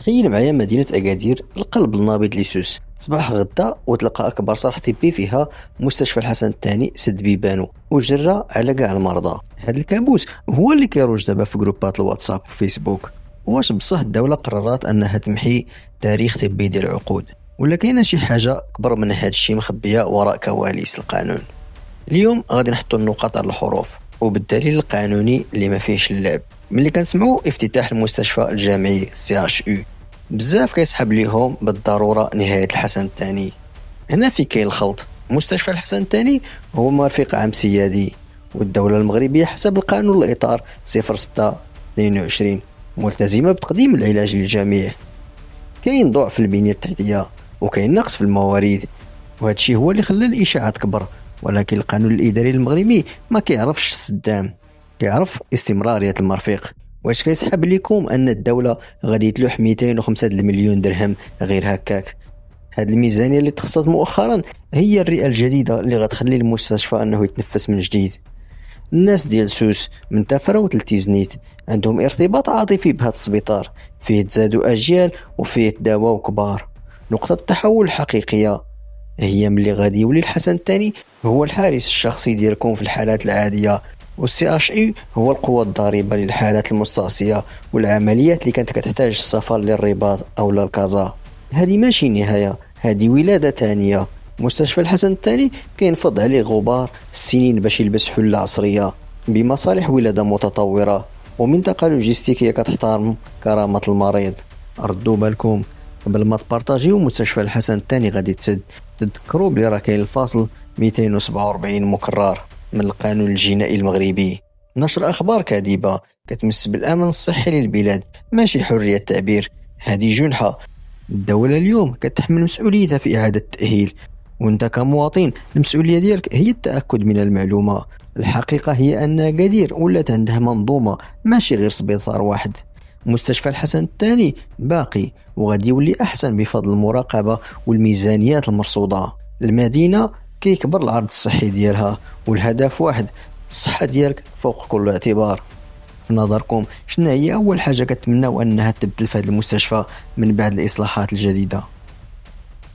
تخيل معايا مدينة أكادير، القلب النابض لسوس. صباح غدا وتلقى أكبر صرح طبي فيها مستشفى الحسن الثاني سد بيبانو وجرة على كاع المرضى. هذا الكابوس هو اللي كيروج دابا في جروبات الواتساب وفيسبوك. واش بصح الدولة قررت أنها تمحي تاريخ طبي ديال العقود، ولا كاينه شي حاجة أكبر من هذا الشيء مخبية وراء كواليس القانون؟ اليوم غادي نحطوا النقاط على الحروف وبالدليل القانوني اللي ما فيهش اللعب. ملي كنسمعوا افتتاح المستشفى الجامعي CHU بزاف كيسحب ليهم بالضروره نهايه الحسن الثاني. هنا في كاين الخلط. مستشفى الحسن الثاني هو مرفق عام سيادي، والدوله المغربيه حسب القانون الاطار 06/22 ملتزمه بتقديم العلاج للجميع. كاين ضعف في البنيه التحتيه وكاين نقص في الموارد، وهذا الشيء هو اللي خلى الاشاعه تكبر. ولكن القانون الاداري المغربي ما كيعرفش السدام، كيعرف استمراريه المرفق. واش كيسحب لكم ان الدوله غادي تلوح 205 مليون درهم غير هكاك؟ هاد الميزانيه اللي تخصصت مؤخرا هي الرئه الجديده اللي غتخلي المستشفى انه يتنفس من جديد. الناس ديال سوس من تفراوت لتيزنيت عندهم ارتباط عاطفي بهذا السبيطار، فيه تزادوا اجيال وفيه تداواو كبار. نقطه التحول الحقيقيه هي ملي غادي يولي الحسن الثاني هو الحارس الشخصي ديالكم في الحالات العاديه، والCHU هو القوة الضاربة للحالات المستعصية والعمليات اللي كانت كتحتاج السفر للرباط أو للكازا. هذه ماشي نهاية، هذه ولادة ثانية. مستشفى الحسن الثاني كينفض عليه غبار السنين باش يلبس حلة عصرية بمصالح ولادة متطورة ومنطقة لوجستيكية كتحترم كرامة المريض. ردوا بالكم قبل ما تبارطاجيو مستشفى الحسن الثاني غادي تسد، تذكروا بلي راه كاين الفاصل 247 مكرر من القانون الجنائي المغربي. نشر أخبار كاذبة كتمس بالأمن الصحي للبلاد ماشي حرية التعبير، هذه جنحة. الدولة اليوم كتحمل مسؤوليتها في إعادة التأهيل، وانت كمواطن المسؤولية ديالك هي التأكد من المعلومة. الحقيقة هي أن أكادير ولات عندها منظومة ماشي غير سبيطار واحد. مستشفى الحسن الثاني باقي وغادي يولي أحسن بفضل المراقبة والميزانيات المرصودة. المدينة كيكبر العرض الصحي ديالها والهدف واحد، الصحة ديالك فوق كل اعتبار. في نظركم شنو هي أول حاجة كتمناو أنها تبدل في هذا المستشفى من بعد الإصلاحات الجديدة؟